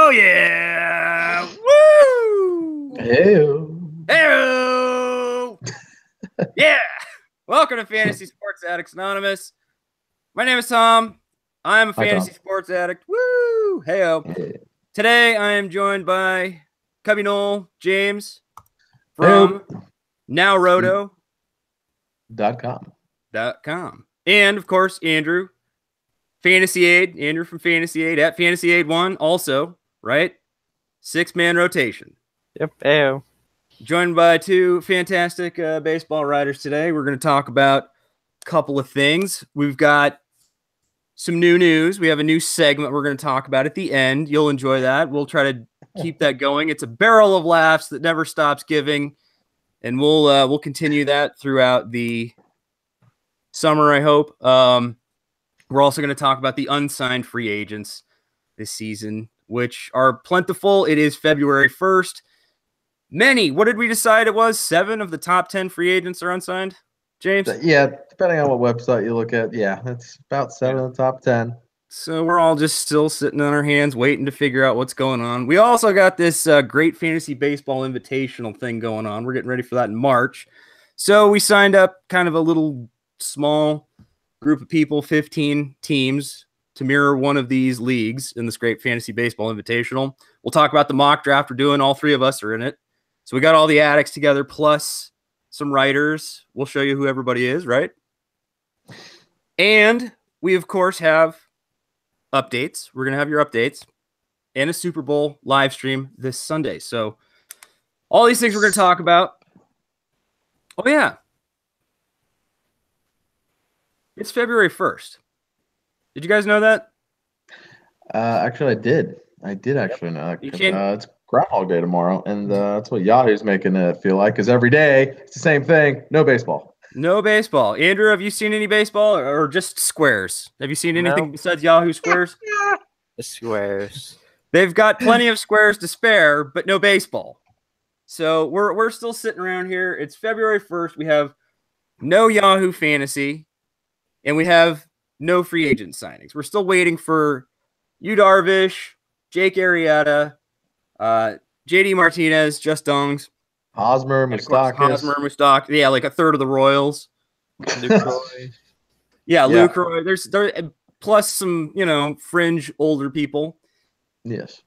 Oh, yeah. Woo! Ew. Hey! Yeah. Welcome to Fantasy Sports Addicts Anonymous. My name is Tom. I'm a Hi, fantasy Tom. sports addict. Woo! Hey-o. Today, I am joined by Cubby Noel James from NowRoto.com. And, of course, Andrew. Fantasy Aid. Andrew from Fantasy Aid at Fantasy Aid 1 also, right? 6-man rotation. Yep. Ayo. Joined by two fantastic baseball writers today. We're going to talk about a couple of things. We've got some new news. We have a new segment we're going to talk about at the end. You'll enjoy that. We'll try to keep that going. It's a barrel of laughs that never stops giving, and we'll continue that throughout the summer, I hope. We're also going to talk about the unsigned free agents this season, which are plentiful. It is February 1st. Many. What did we decide it was? 7 of the top 10 free agents are unsigned, James? Yeah, depending on what website you look at. Yeah, it's about 7 of the top 10. So we're all just still sitting on our hands waiting to figure out what's going on. We also got this great fantasy baseball invitational thing going on. We're getting ready for that in March. So we signed up kind of a little small group of people, 15 teams, to mirror one of these leagues in this great fantasy baseball invitational. We'll talk about the mock draft we're doing. All 3 of us are in it. So we got all the addicts together, plus some writers. We'll show you who everybody is, right? And we, of course, have updates. We're going to have your updates and a Super Bowl live stream this Sunday. So all these things we're going to talk about. Oh, yeah. It's February 1st. Did you guys know that? Actually, I did. I did actually know that. It's Groundhog Day tomorrow, and that's what Yahoo's making it feel like, because every day it's the same thing. No baseball. No baseball. Andrew, have you seen any baseball or just squares? Have you seen anything besides Yahoo squares? The squares. They've got plenty of squares to spare, but no baseball. So we're still sitting around here. It's February 1st. We have no Yahoo Fantasy, and we have no free agent signings. We're still waiting for Yu Darvish, Jake Arrieta, JD Martinez, Just Dongs, Hosmer, Mustakis. Yeah, like a third of the Royals. Lucroy. Yeah, Lucroy. There's plus some, fringe older people. Yes.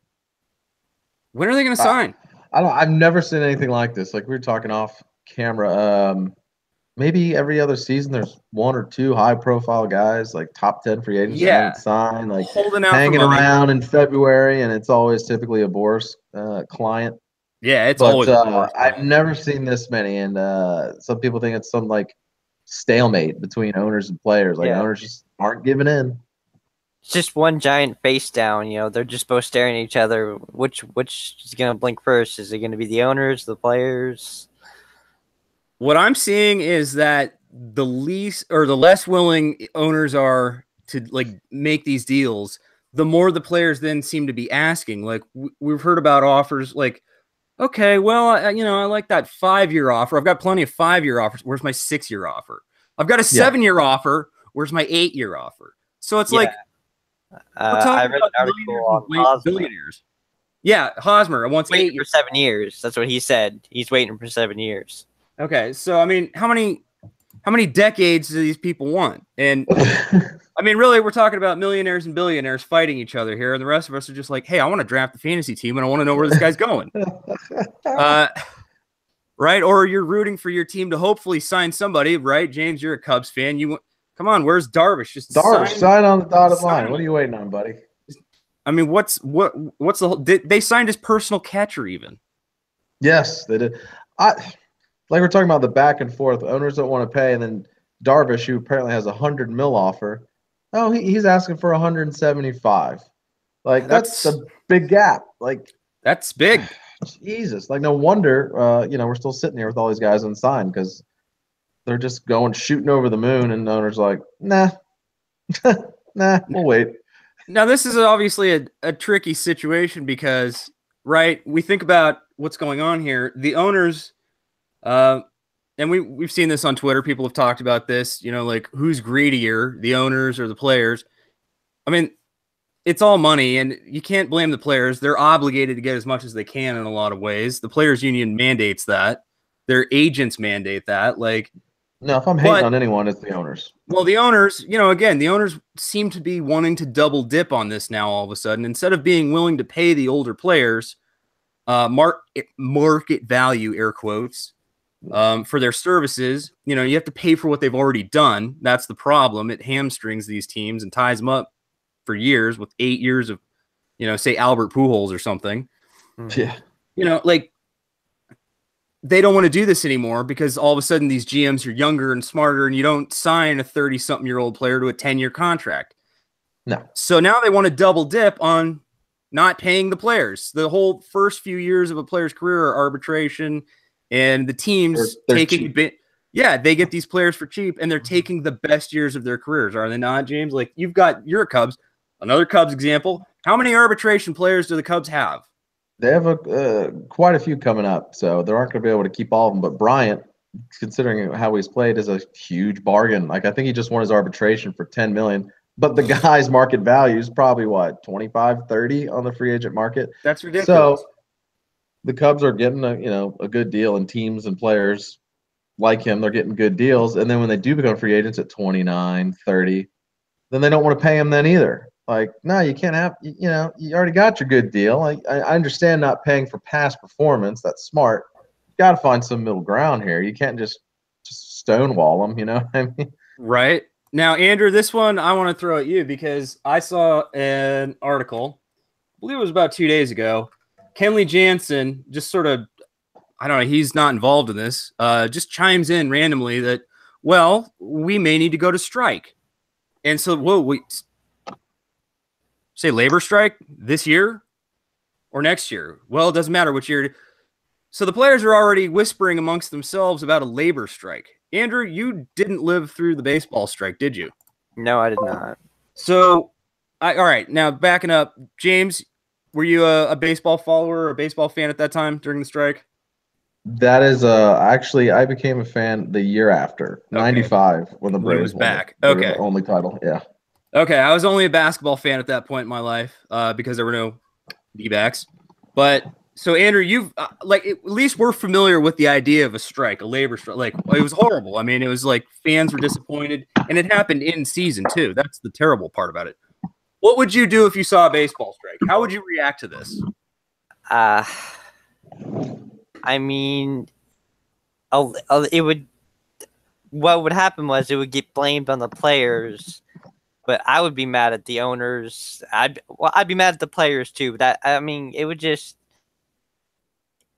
When are they going to sign? I've never seen anything like this. Like we were talking off camera. Maybe every other season there's 1 or 2 high-profile guys, like top 10 free agents that sign, like holding out hanging for money around in February, and it's always typically a Boris client. Yeah, it's always. I've never seen this many, and some people think it's some like stalemate between owners and players. Like owners just aren't giving in. It's just one giant face down. They're just both staring at each other. Which is gonna blink first? Is it gonna be the owners, the players? What I'm seeing is that the less willing owners are to make these deals, the more the players then seem to be asking. Like we've heard about offers like, okay, well, I like that 5-year offer. I've got plenty of 5-year offers. Where's my 6-year offer? I've got a 7-year offer. Where's my 8-year offer? So it's like we're talking I read about an article on Hosmer. billionaires. Yeah, Hosmer wants 8 years. For 7 years. That's what he said. He's waiting for 7 years. Okay, so I mean, how many decades do these people want? And I mean, really, we're talking about millionaires and billionaires fighting each other here, and the rest of us are just like, hey, I want to draft the fantasy team, and I want to know where this guy's going. Right? Or you're rooting for your team to hopefully sign somebody, right? James, you're a Cubs fan. Come on, where's Darvish? Just sign on the dotted line. What are you waiting on, buddy? I mean, what's they signed his personal catcher even? Yes, they did. Like we're talking about the back and forth. Owners don't want to pay, and then Darvish, who apparently has $100 million offer, he's asking for 175. Like that's a big gap. Like that's big. Jesus. Like no wonder we're still sitting here with all these guys unsigned because they're just shooting over the moon, and the owner's like, nah, we'll wait. Now this is obviously a tricky situation because, right, we think about what's going on here. The owners. And we've seen this on Twitter. People have talked about this, like who's greedier, the owners or the players. I mean, it's all money, and you can't blame the players. They're obligated to get as much as they can in a lot of ways. The players union mandates that. Their agents mandate that. Like, No, if I'm hating on anyone, it's the owners. well, the owners, again, the owners seem to be wanting to double dip on this now all of a sudden. Instead of being willing to pay the older players market value, air quotes, for their services, you have to pay for what they've already done. That's the problem. It hamstrings these teams and ties them up for years with 8 years of, say Albert Pujols or something. Yeah. Like, they don't want to do this anymore because all of a sudden these GMs are younger and smarter, and you don't sign a 30-something-year-old player to a 10-year contract. No. So now they want to double dip on not paying the players. The whole first few years of a player's career are arbitration, and the teams taking they get these players for cheap, and they're taking the best years of their careers, are they not, James? Like, you're a Cubs, another Cubs example. How many arbitration players do the Cubs have? They have quite a few coming up, so they aren't going to be able to keep all of them. But Bryant, considering how he's played, is a huge bargain. Like, I think he just won his arbitration for $10 million. But the guy's market value is probably what, 25, 30 on the free agent market. That's ridiculous. So the Cubs are getting a good deal, and teams and players like him, they're getting good deals. And then when they do become free agents at 29, 30, then they don't want to pay him then either. Like, no, you can't have, you already got your good deal. Like, I understand not paying for past performance. That's smart. You got to find some middle ground here. You can't just stonewall them, I mean? Right. Now, Andrew, this one I want to throw at you because I saw an article, I believe it was about 2 days ago. Kenley Jansen just sort of, I don't know, he's not involved in this, just chimes in randomly that, well, we may need to go to strike. And so, say labor strike this year or next year? Well, it doesn't matter which year. So the players are already whispering amongst themselves about a labor strike. Andrew, you didn't live through the baseball strike, did you? No, I did not. So, all right. Now, backing up, James, were you a baseball follower or a baseball fan at that time during the strike? That is actually, I became a fan the year after, 95, when the Braves was back. Won Okay. the only title, yeah. Okay, I was only a basketball fan at that point in my life because there were no D-backs. But so, Andrew, you've at least we're familiar with the idea of a strike, a labor strike. Like, it was horrible. I mean, it was like fans were disappointed, and it happened in season too. That's the terrible part about it. What would you do if you saw a baseball strike? How would you react to this? I mean, it would. What would happen was it would get blamed on the players. But I would be mad at the owners. I'd be mad at the players too.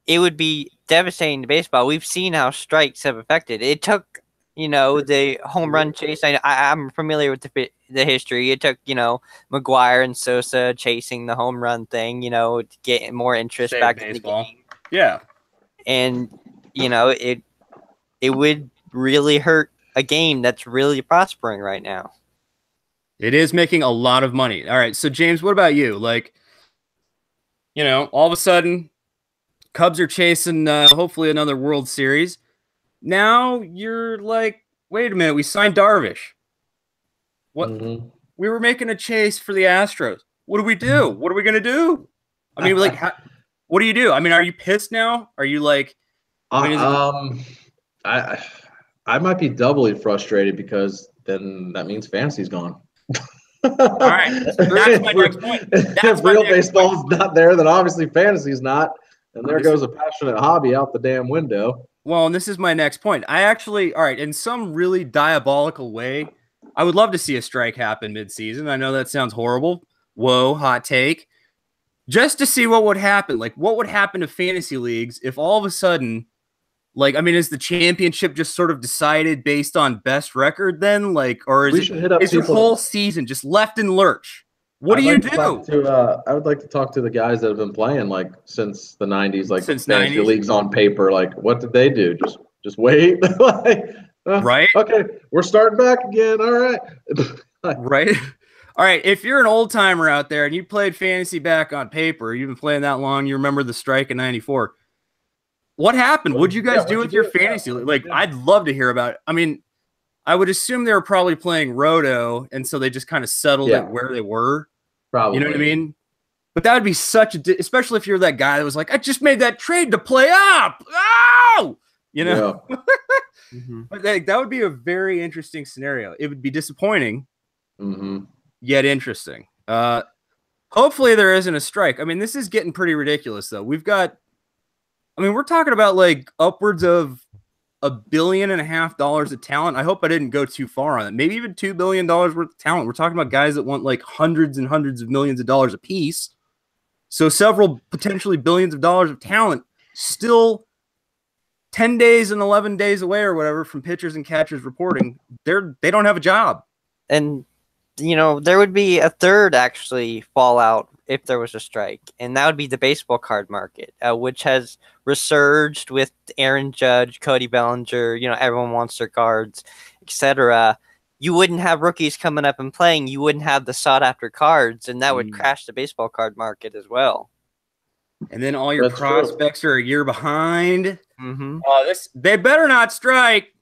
It would be devastating to baseball. We've seen how strikes have affected. It took, the home run chase. I'm familiar with the history. It took, McGuire and Sosa chasing the home run thing, to get more interest back in the game. Yeah, and it would really hurt a game that's really prospering right now. It is making a lot of money. All right. So, James, what about you? Like, all of a sudden, Cubs are chasing hopefully another World Series. Now you're like, wait a minute, we signed Darvish. What? Mm-hmm. We were making a chase for the Astros. What do we do? What are we going to do? I mean, what do you do? I mean, are you pissed now? Are you like, I might be doubly frustrated because then that means fantasy's gone. All right, that's my next point. If real baseball is not there, then obviously fantasy is not, and there goes a passionate hobby out the damn window. Well, and this is my next point. I actually, all right, in some really diabolical way, I would love to see a strike happen mid-season. I know that sounds horrible. Whoa, hot take. Just to see what would happen. Like, what would happen to fantasy leagues if all of a sudden, is the championship just sort of decided based on best record then? Like, or is the whole season just left in lurch? What do you do? I would like to talk to the guys that have been playing since the 90s, since fantasy leagues on paper. Like, what did they do? Just wait. Right? Okay, we're starting back again. All right. Right. All right. If you're an old timer out there and you played fantasy back on paper, you've been playing that long, you remember the strike in '94. What happened? What'd you guys do with your fantasy? Like, I'd love to hear about it. I mean, I would assume they were probably playing Roto, and so they just kind of settled at where they were. Probably. You know what I mean? But that would be such a, especially if you're that guy that was like, I just made that trade to play up. Oh, you know. Yeah. But that would be a very interesting scenario. It would be disappointing, yet interesting. Hopefully there isn't a strike. I mean, this is getting pretty ridiculous, though. We're talking about like upwards of $1.5 billion of talent. I hope I didn't go too far on it. Maybe even $2 billion worth of talent. We're talking about guys that want like hundreds and hundreds of millions of dollars a piece. So several potentially billions of dollars of talent still 10 days and 11 days away or whatever from pitchers and catchers reporting. They don't have a job. And, you know, there would be a third actually fallout if there was a strike, and that would be the baseball card market, which has resurged with Aaron Judge, Cody Bellinger, you know, everyone wants their cards, etc. You wouldn't have rookies coming up and playing. You wouldn't have the sought-after cards, and that would crash the baseball card market as well. And then all your prospects are a year behind. Mm-hmm. They better not strike.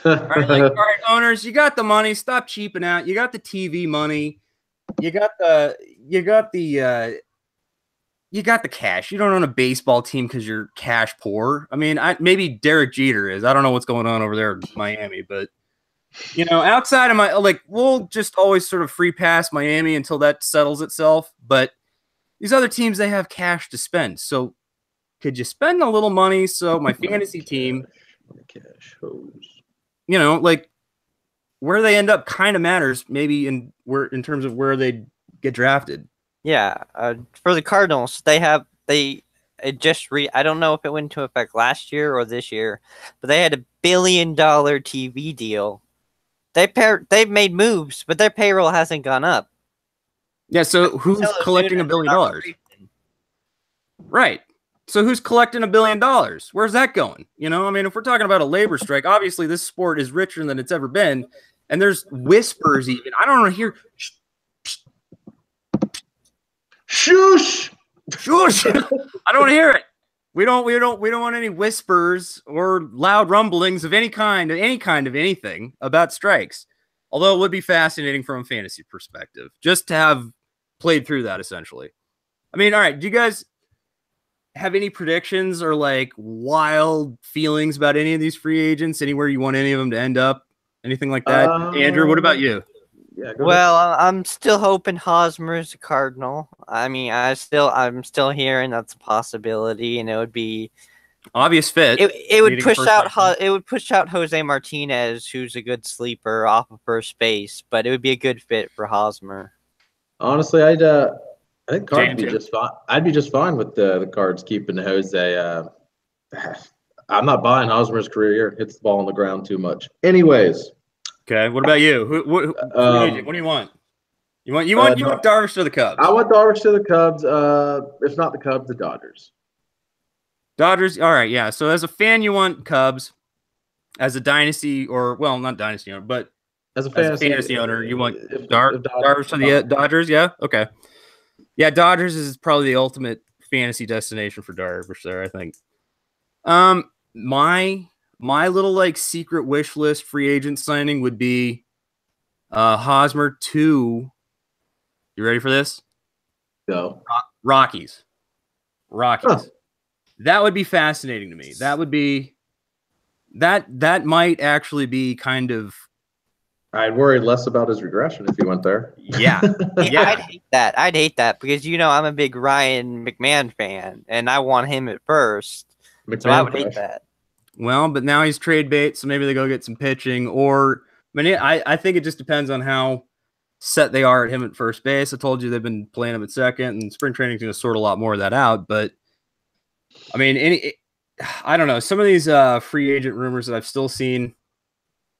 All right, owners, you got the money. Stop cheaping out. You got the TV money. You got the cash. You don't own a baseball team because you're cash poor. I mean, maybe Derek Jeter is. I don't know what's going on over there in Miami, but you know, outside of we'll just always sort of free pass Miami until that settles itself. But these other teams, they have cash to spend. So could you spend a little money so my fantasy team, you know, like where they end up kind of matters, maybe in terms of where they get drafted. Yeah, for the Cardinals, I don't know if it went into effect last year or this year, but they had $1 billion TV deal. They've made moves, but their payroll hasn't gone up. Yeah, so who's collecting $1 billion? Right. So who's collecting $1 billion? Where's that going? You know, I mean, if we're talking about a labor strike, obviously this sport is richer than it's ever been. And there's whispers even. I don't want to hear. Shush. Shush. I don't want to hear it. We don't want any whispers or loud rumblings of any kind of anything about strikes. Although it would be fascinating from a fantasy perspective, just to have played through that essentially. I mean, all right, do you guys have any predictions or like wild feelings about any of these free agents? Anywhere you want any of them to end up? Anything like that? Andrew, what about you? Yeah, well, I'm still hoping Hosmer is a Cardinal. I mean, I'm still hearing that's a possibility, and it would be obvious fit. It would push out Jose Martinez, who's a good sleeper off of first base, but it would be a good fit for Hosmer. Honestly, I think Cards would be just fine. I'd be just fine with the Cards keeping Jose. I'm not buying Hosmer's career year. Hits the ball on the ground too much. Anyways. Okay. What about you? What do you want? You want Darvish to the Cubs? I want Darvish to the Cubs. If not the Cubs, the Dodgers. Dodgers. All right. Yeah. So as a fan, you want Cubs. As a dynasty, not dynasty owner, but as a fantasy owner, you want Darvish to the Dodgers. Yeah. Okay. Yeah. Dodgers is probably the ultimate fantasy destination for Darvish there, I think. My little like secret wish list free agent signing would be Hosmer to, you ready for this? Go. Rockies. Huh. That would be fascinating to me. That would be that might actually be kind of, I'd worry less about his regression if he went there. Yeah. Yeah. I'd hate that because, you know, I'm a big Ryan McMahon fan and I want him at first. So I would hate that. Well, but now he's trade bait, so maybe they go get some pitching. Or, I think it just depends on how set they are at him at first base. I told you they've been playing him at second, and spring training is going to sort a lot more of that out. But, I mean, I don't know. Some of these free agent rumors that I've still seen,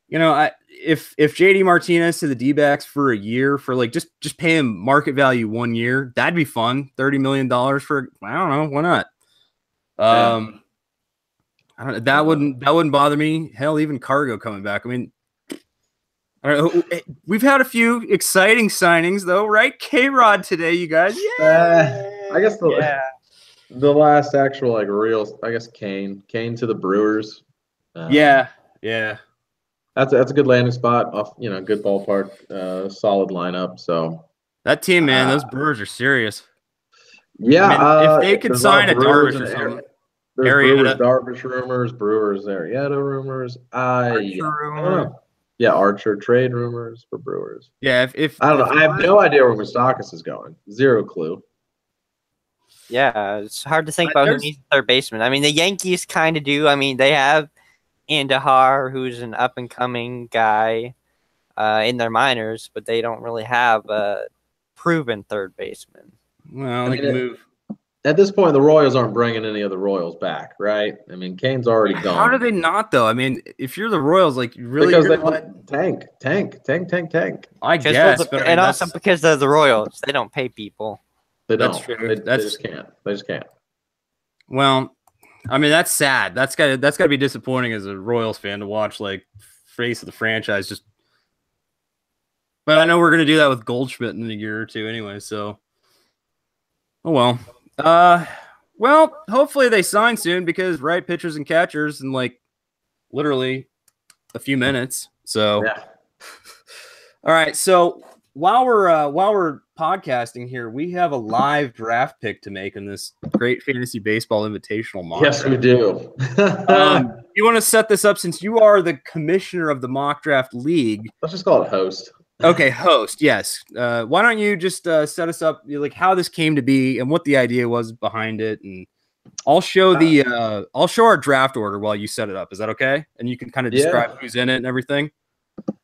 you know, if JD Martinez to the D-backs for a year for like just pay him market value 1 year, that'd be fun. $30 million for, I don't know, why not? I don't know, that wouldn't bother me. Hell, even Cargo coming back. I mean, we've had a few exciting signings though, right? K-Rod today, you guys. I guess the last actual like real, I guess Kane to the Brewers. Yeah. That's a good landing spot off. You know, good ballpark, solid lineup. So That team, man, those Brewers are serious. Yeah, I mean, if they could there's sign a Brewers Darvish or and something. There's Arrieta. Brewers Darvish rumors, Brewers Arrieta rumors. Archer I don't rumor. know. Yeah, Archer trade rumors for Brewers. Yeah, if I don't know. if I have no idea where Moustakas is going. Zero clue. Yeah, it's hard to think about who there's- needs a third baseman. I mean, the Yankees kind of do. I mean, they have Andahar, who's an up-and-coming guy in their minors, but they don't really have a proven third baseman. Well, they can move. At this point, the Royals aren't bringing any of the Royals back, right? I mean, Kane's already gone. How do they not, though? I mean, if you're the Royals, like, really, because you're they gonna want tank. I guess, but I mean, And also because they're the Royals, they don't pay people. They That's don't. true. They just can't. They just can't. well, I mean, that's sad. That's gotta be disappointing as a Royals fan to watch, like, face of the franchise just. But I know we're gonna do that with Goldschmidt in a year or two anyway. So, oh well. Well, hopefully they sign soon because right pitchers and catchers in like literally a few minutes. So, Yeah. all right. So while we're podcasting here, we have a live draft pick to make in this great fantasy baseball invitational mock Yes, draft. we do. You want to set this up since you are the commissioner of the mock draft league. Let's just call it host. Okay, host. Yes. Why don't you just set us up, like how this came to be and what the idea was behind it, and I'll show our draft order while you set it up. Is that okay? And you can kind of describe who's in it and everything.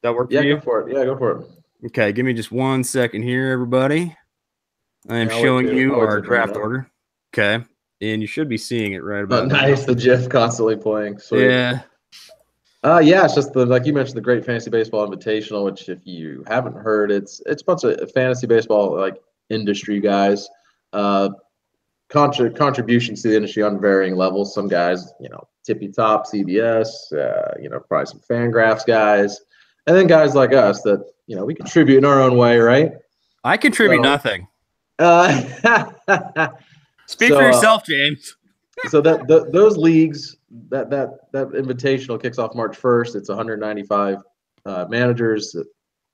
That work for you? Go for it. Yeah, go for it. Okay, give me just 1 second here, everybody. I am showing you our draft order. Okay, and you should be seeing it right about now. Nice. The GIF constantly playing. Sweet. Yeah. Yeah, it's just like you mentioned, the Great Fantasy Baseball Invitational, which if you haven't heard, it's a bunch of fantasy baseball like industry guys, contributions to the industry on varying levels. Some guys, tippy top CBS, probably some Fangraphs guys, and then guys like us that we contribute in our own way, right? I contribute nothing. Speak So, for yourself, James. So those leagues, that invitational kicks off March 1st. It's 195 managers,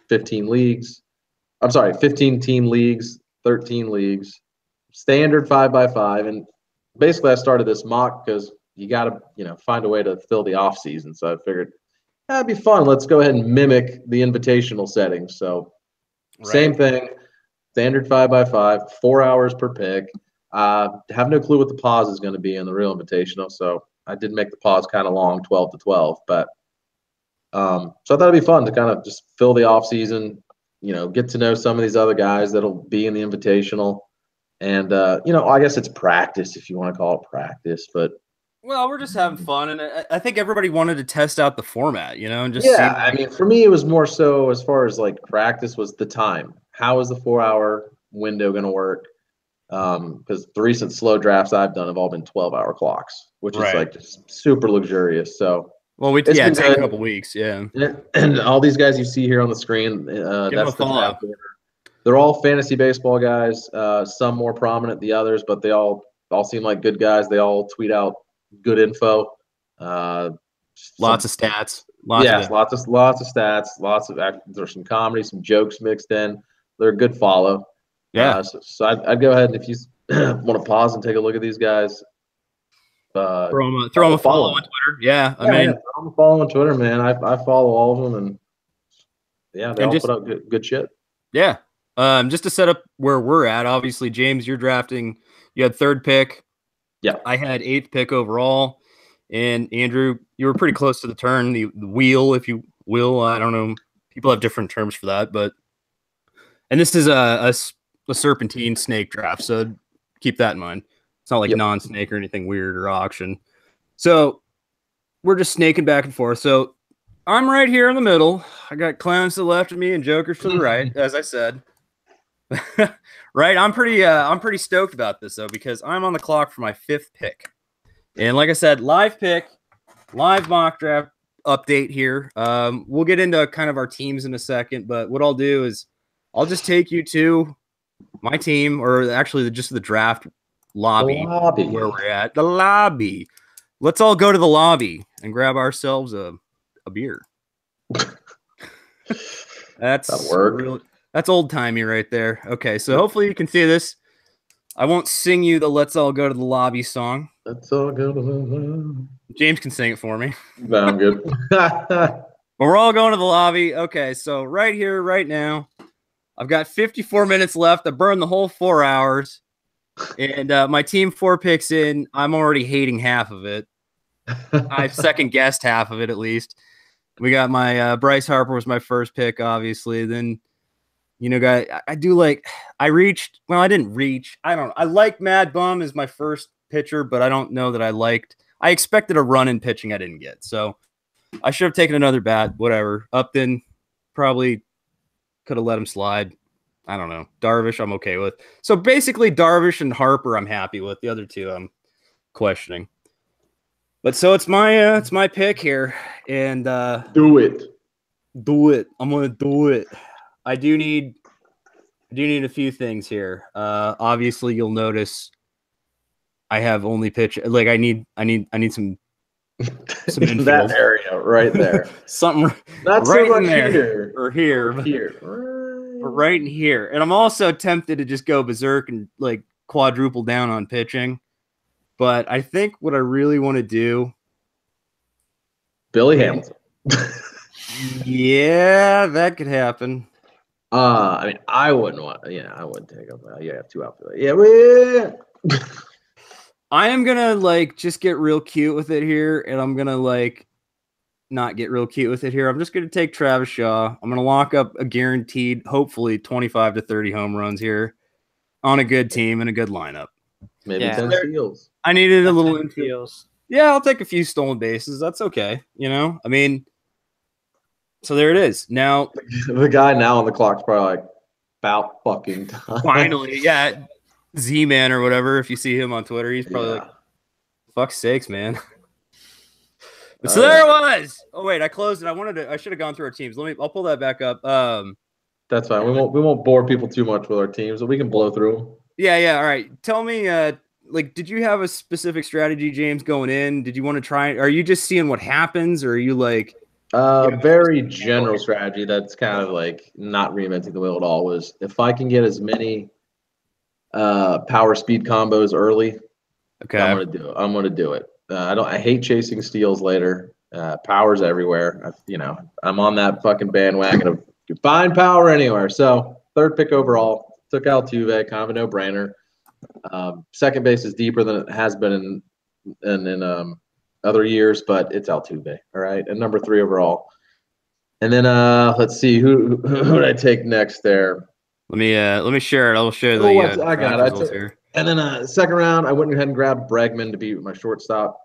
15 leagues. I'm sorry, 15 team leagues, 13 leagues, standard 5x5. And basically, I started this mock because you got to find a way to fill the off season. So I figured that'd be fun. Let's go ahead and mimic the invitational settings. So same thing, standard 5x5, 4 hours per pick. Have no clue what the pause is going to be in the real invitational, so I did make the pause kind of long, 12 to 12. But so I thought it'd be fun to kind of just fill the off season, get to know some of these other guys that'll be in the invitational, and I guess it's practice if you want to call it practice. But well, we're just having fun, and I think everybody wanted to test out the format, and just I mean, for me, it was more so as far as like practice was the time. How is the 4 hour window going to work? Because the recent slow drafts I've done have all been 12-hour clocks, which is like just super luxurious. So, well, it takes a couple weeks, And all these guys you see here on the screen, that's the draft order. They're all fantasy baseball guys. Some more prominent than the others, but they all seem like good guys. They all tweet out good info. Lots of stats. Lots of stats. There's some comedy, some jokes mixed in. They're a good follow. Yeah. So I'd go ahead, and if you want to pause and take a look at these guys, throw them a follow on Twitter. Yeah, I mean, throw them a follow on Twitter, man. I follow all of them, and they all put out good shit. Yeah. Just to set up where we're at, obviously, James, you're drafting. You had third pick. Yeah. I had eighth pick overall, and Andrew, you were pretty close to the turn, the wheel, if you will. I don't know. People have different terms for that, and this is a serpentine snake draft, so keep that in mind. It's not like non-snake or anything weird or auction. So we're just snaking back and forth. So I'm right here in the middle. I got clowns to the left of me and jokers to the right, as I said. Right? I'm pretty stoked about this though, because I'm on the clock for my fifth pick. And like I said, live mock draft update here. We'll get into kind of our teams in a second, but what I'll do is I'll just take you to my team, or actually just the draft lobby. Where we're at. The lobby. Let's all go to the lobby and grab ourselves a beer. That'll work. That's old-timey right there. Okay, so hopefully you can see this. I won't sing you the Let's All Go to the Lobby song. Let's all go to the. James can sing it for me. No, I'm good. But we're all going to the lobby. Okay, so right here, right now, I've got 54 minutes left. I burned the whole 4 hours. And my team 4 picks in. I'm already hating half of it. I've second-guessed half of it, at least. We got my Bryce Harper was my first pick, obviously. Then, guy, I didn't reach. I like Mad Bum as my first pitcher, but I don't know that I expected a run in pitching I didn't get. So I should have taken another bat, whatever. Upton probably could have let him slide. I don't know. Darvish, I'm okay with. So basically Darvish and Harper I'm happy with. The other two I'm questioning. But so it's my pick here. And Do it. I'm gonna do it. I do need a few things here. Obviously you'll notice I have only pitch like I need some infield. That area right there. Something Not right so much in there here. or here. But right in here. And I'm also tempted to just go berserk and like quadruple down on pitching. But I think what I really want to do. Billy Hamilton. Yeah, that could happen. I mean, I wouldn't take him. Yeah, I have 2 outfielders. Yeah, I am gonna just get real cute with it here, and I'm gonna not get real cute with it here. I'm just gonna take Travis Shaw. I'm gonna lock up a guaranteed, hopefully 25 to 30 home runs here on a good team and a good lineup. Maybe 10 steals. I needed a little infield. Yeah, I'll take a few stolen bases. That's okay. I mean, so there it is. Now the guy now on the clock's probably like about fucking time. Finally, yeah. Z-Man or whatever, if you see him on Twitter, he's probably like, fuck's sakes, man. But so there it was. Oh wait, I closed it. I should have gone through our teams. I'll pull that back up. That's fine. We won't bore people too much with our teams, but we can blow through them. Yeah, all right. Tell me, did you have a specific strategy, James, going in? Did you want to try? Are you just seeing what happens, or are you like very general strategy that's kind of like not reinventing the wheel at all? Was if I can get as many power speed combos early, okay, I'm gonna do it. I hate chasing steals later. Power's everywhere. I'm on that fucking bandwagon of you find power anywhere. So 3rd pick overall, took Altuve, kind of a no-brainer. Second base is deeper than it has been in other years, but it's Altuve. All right, and number 3 overall. And then let's see who did I take next there. Let me share it. I'll share the I got it. Here. And then second round, I went ahead and grabbed Bregman to be my shortstop.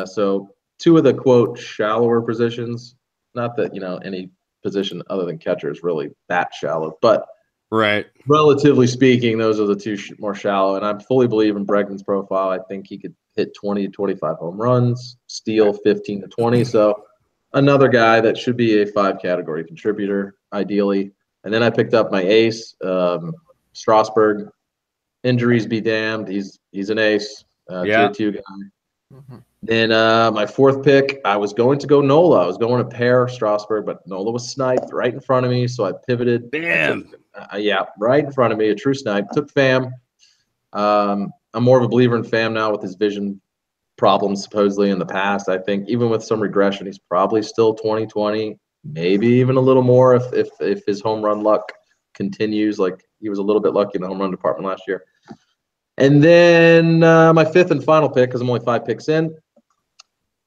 So 2 of the quote shallower positions. Not that any position other than catcher is really that shallow, but right. Relatively speaking, those are the 2 more shallow. And I fully believe in Bregman's profile. I think he could hit 20 to 25 home runs, steal 15 to 20. So another guy that should be a 5-category contributor, ideally. And then I picked up my ace, Strasburg. Injuries be damned. He's an ace, tier 2 guy. Mm-hmm. Then my 4th pick, I was going to go Nola. I was going to pair Strasburg, but Nola was sniped right in front of me, so I pivoted. Bam! Right in front of me, a true snipe. Took Pham. I'm more of a believer in Pham now with his vision problems supposedly in the past. I think even with some regression, he's probably still 2020, maybe even a little more if his home run luck continues. Like he was a little bit lucky in the home run department last year. And then my 5th and final pick, because I'm only 5 picks in,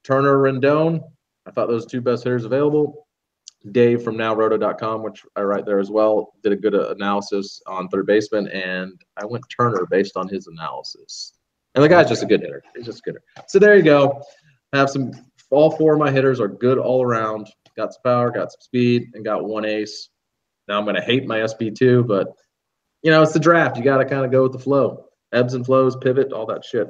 Turner, Rendon. I thought those 2 best hitters available. Dave from nowroto.com, which I write there as well, did a good analysis on third baseman, and I went Turner based on his analysis. And the guy's just a good hitter. He's just a good hitter. So there you go. All 4 of my hitters are good all around. Got some power, got some speed, and got 1 ace. Now I'm going to hate my SB2, but, it's the draft. You got to kind of go with the flow. Ebbs and flows, pivot, all that shit.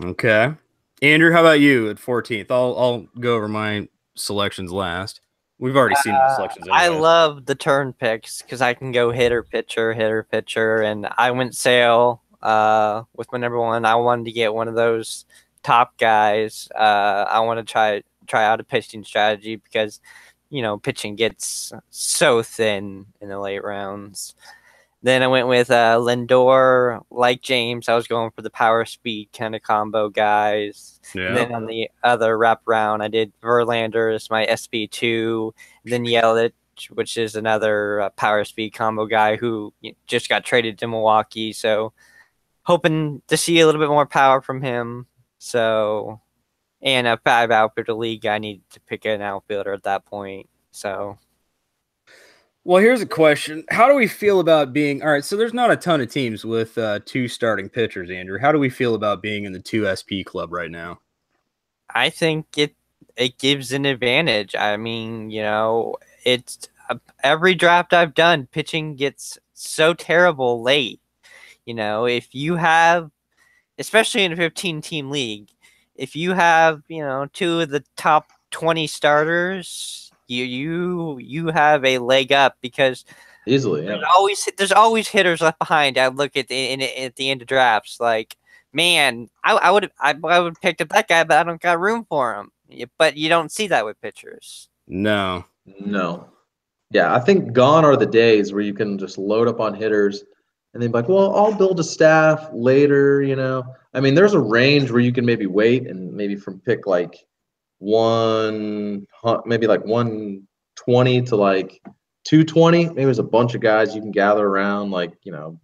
Okay. Andrew, how about you at 14th? I'll go over my selections last. We've already seen the selections. I love the turn picks because I can go hitter, pitcher, and I went Sale with my number 1. I wanted to get one of those top guys. I want to try out a pitching strategy because, pitching gets so thin in the late rounds. Then I went with Lindor, like James. I was going for the power speed kind of combo guys. Yeah. And then on the other wrap round, I did Verlander as my SP2, then Yelich, which is another power speed combo guy who just got traded to Milwaukee. So hoping to see a little bit more power from him. So, and a 5 outfielder league, I needed to pick an outfielder at that point. So. Well, here's a question. How do we feel about being – all right, so there's not a ton of teams with 2 starting pitchers, Andrew. How do we feel about being in the 2 SP club right now? I think it gives an advantage. I mean, it's every draft I've done, pitching gets so terrible late. If you have – especially in a 15-team league, if you have, 2 of the top 20 starters – you have a leg up because easily, yeah. There's always hitters left behind. I look at the end of drafts, like, man, I would have picked up that guy, but I don't got room for him. But you don't see that with pitchers. No. Yeah, I think gone are the days where you can just load up on hitters and then be like, well, I'll build a staff later. I mean, there's a range where you can maybe wait and maybe from pick like maybe like 120 to like 220. Maybe there's a bunch of guys you can gather around, like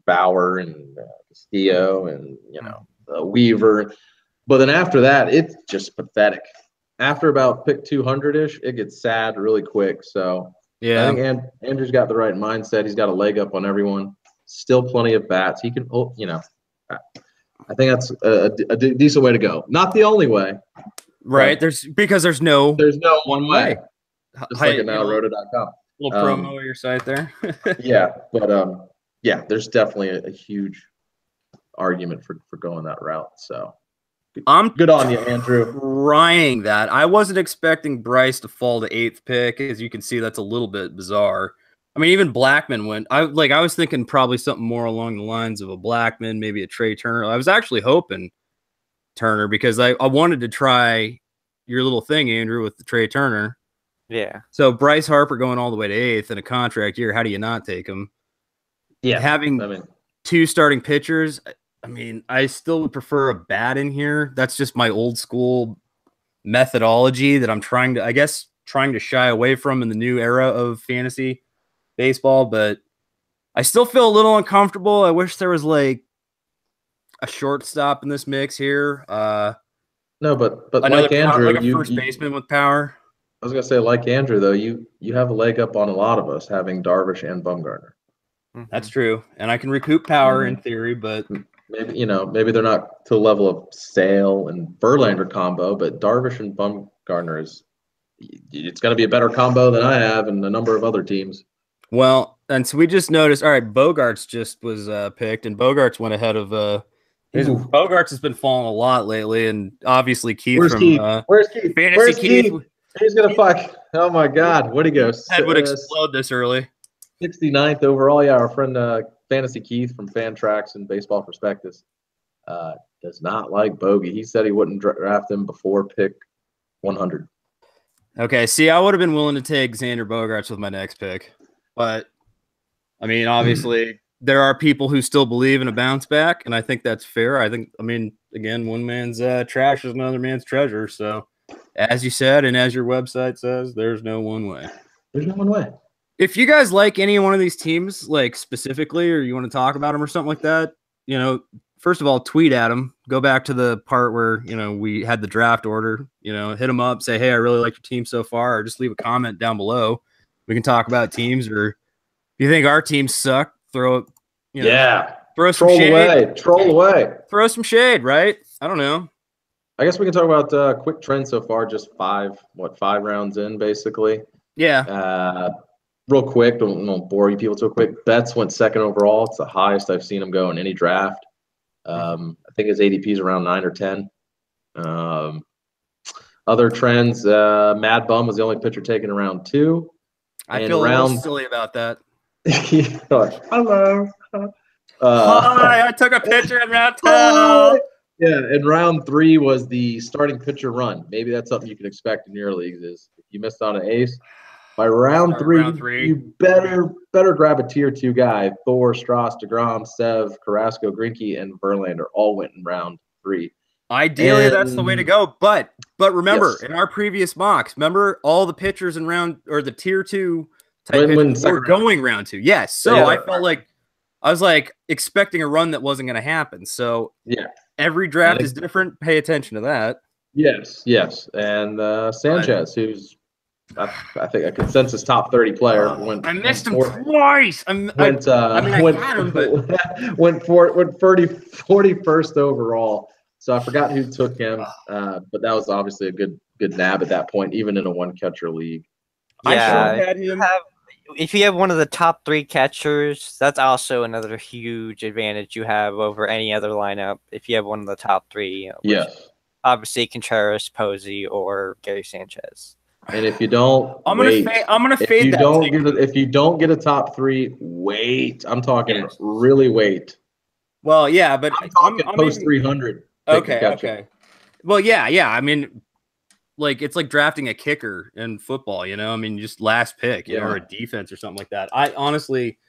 Bauer and Castillo and Weaver. But then after that, it's just pathetic. After about pick 200-ish, it gets sad really quick. So yeah, I think Andrew's got the right mindset. He's got a leg up on everyone. Still plenty of bats. He can, I think that's a decent way to go. Not the only way. Right, there's no one way. Just like at nowroto.com. Little promo of your site there. Yeah, but there's definitely a huge argument for going that route. So I'm good on you, Andrew. Trying that. I wasn't expecting Bryce to fall to 8th pick. As you can see, that's a little bit bizarre. I mean, even Blackman went. I was thinking probably something more along the lines of a Blackman, maybe a Trey Turner. I was actually hoping Turner because I wanted to try your little thing, Andrew, with the Trey Turner. Yeah. So Bryce Harper going all the way to 8th in a contract year. How do you not take him? Yeah. Having 2 starting pitchers. I mean, I still would prefer a bat in here. That's just my old school methodology that I'm trying to shy away from in the new era of fantasy baseball. But I still feel a little uncomfortable. I wish there was like a shortstop in this mix here. No, but like Andrew, like a first baseman with power. I was gonna say, like Andrew, though, you have a leg up on a lot of us having Darvish and Bumgarner. That's true, and I can recoup power in theory, but maybe they're not to the level of Sale and Verlander combo, but Darvish and Bumgarner it's going to be a better combo than I have and a number of other teams. Well, and so we just noticed. All right, Bogarts just was picked, and Bogarts went ahead of. Bogarts has been falling a lot lately, and obviously Keith Where's from Keith? Where's Keith? Fantasy Keith? He's gonna fuck. Oh my God, what'd he go? Head would explode this early. 69th overall. Yeah, our friend Fantasy Keith from Fantrax and Baseball Prospectus does not like Bogey. He said he wouldn't draft him before pick 100. Okay, see, I would have been willing to take Xander Bogaerts with my next pick, but I mean, obviously. There are people who still believe in a bounce back, and I think that's fair. Again, one man's trash is another man's treasure. So, as you said, and as your website says, there's no one way. There's no one way. If you guys like any one of these teams, like specifically, or you want to talk about them or something like that, first of all, tweet at them. Go back to the part where, we had the draft order, hit them up, say, hey, I really like your team so far, or just leave a comment down below. We can talk about teams, or if you think our teams suck, throw some shade. Troll away. Throw some shade, right? I don't know. I guess we can talk about quick trends so far. Just 5 rounds in, basically. Yeah. Real quick, don't bore you people too quick. Betts went 2nd overall. It's the highest I've seen him go in any draft. I think his ADP is around 9 or 10. Other trends, Mad Bum was the only pitcher taken in round 2. I feel a little silly about that. Hello. Hi, I took a picture in round 2. Yeah, and round 3 was the starting pitcher run. Maybe that's something you can expect in your leagues. Is if you missed on an ace, By round three, round three. you better grab a tier 2 guy. Thor, Strauss, DeGrom, Sev, Carrasco, Greinke, and Verlander all went in round 3. Ideally, that's the way to go. But remember, Yes. in our previous mocks, remember all the pitchers in the tier 2 type When pitchers were second going round 2. Yes. So Yeah. I felt like I was like expecting a run that wasn't going to happen. So Yeah. every draft is different. Pay attention to that. Yes. And Sanchez, who's I think a consensus top 30 player, I missed him twice. I had him, but went 41st overall. So I forgot who took him, but that was obviously a good nab at that point, even in a 1-catcher league. Yeah, I had him. If you have one of the top 3 catchers, that's also another huge advantage you have over any other lineup. If you have one of the top 3, Yes. Obviously Contreras, Posey, or Gary Sanchez. And if you don't, I'm gonna fade that. If you don't get a top 3, wait. I'm talking really wait. Well, yeah, but I'm talking post 300. Okay. Well, yeah. I mean, like it's like drafting a kicker in football. I mean, just last pick, or a defense or something like that. I honestly,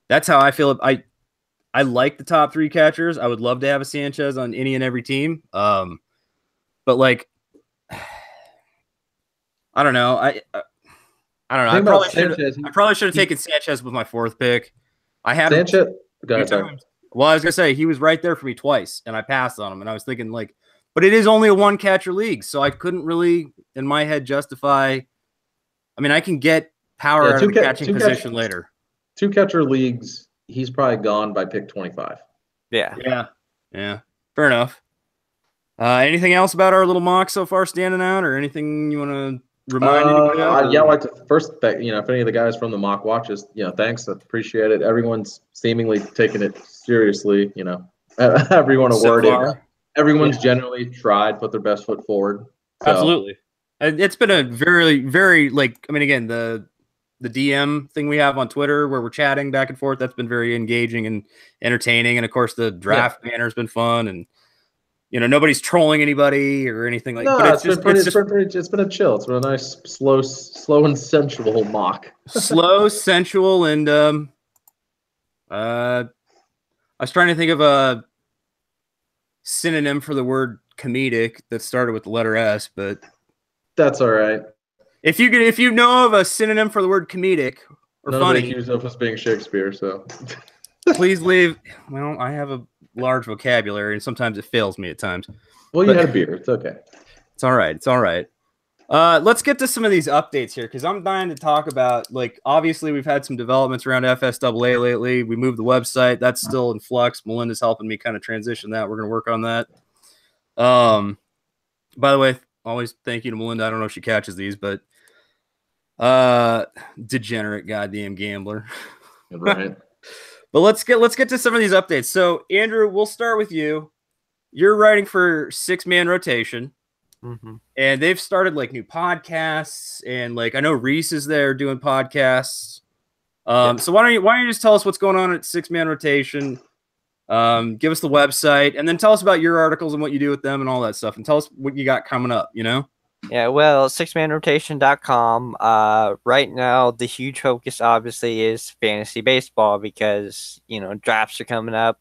that's how I feel. I like the top 3 catchers. I would love to have a Sanchez on any and every team. But like. I don't know. I don't know. I probably should have taken Sanchez with my 4th pick. I had Sanchez. Go ahead. Well, I was gonna say he was right there for me twice, and I passed on him. And I was thinking but it is only a 1-catcher league, so I couldn't really, in my head, justify. I mean, I can get power out of the catching position later. 2-catcher leagues, he's probably gone by pick 25. Yeah. Fair enough. Anything else about our little mock so far standing out, or anything you want to remind anybody of? I'd like to first, if any of the guys from the mock watches, thanks, I appreciate it. Everyone's seemingly taking it seriously. Everyone a word. Everyone's generally tried, put their best foot forward. So. Absolutely, it's been a very, very again the DM thing we have on Twitter where we're chatting back and forth. That's been very engaging and entertaining, and of course the draft banner has been fun and. Nobody's trolling anybody or anything like that. No, it's been a chill. It's been a nice, slow and sensual mock. Slow, sensual, and I was trying to think of a synonym for the word comedic that started with the letter S, but that's all right. If you know of a synonym for the word comedic or funny, accused of us being Shakespeare, so please leave. Well, I have a large vocabulary, and sometimes it fails me at times. Well, you had a beer. It's okay. It's all right. Let's get to some of these updates here because I'm dying to talk about. Obviously, we've had some developments around FSAA lately. We moved the website. That's still in flux. Melinda's helping me kind of transition that. We're going to work on that. By the way, always thank you to Melinda. I don't know if she catches these, but degenerate goddamn gambler. Right. But let's get to some of these updates. So, Andrew, we'll start with you. You're writing for 6-Man Rotation, and they've started new podcasts, and I know Reese is there doing podcasts. So why don't you just tell us what's going on at 6-Man Rotation? Give us the website, and then tell us about your articles and what you do with them and all that stuff, and tell us what you got coming up. Yeah, well, 6manrotation.com. Right now, the huge focus obviously is fantasy baseball because, drafts are coming up.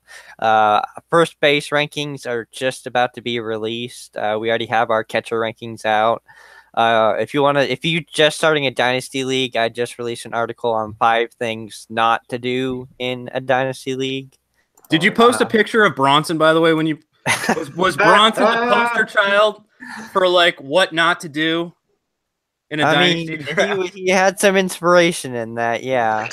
First base rankings are just about to be released. We already have our catcher rankings out. If you're just starting a dynasty league, I just released an article on 5 things not to do in a dynasty league. Did you post a picture of Bronson, by the way, when you was Bronson the poster child for what not to do in a dynasty draft? He had some inspiration in that, yeah.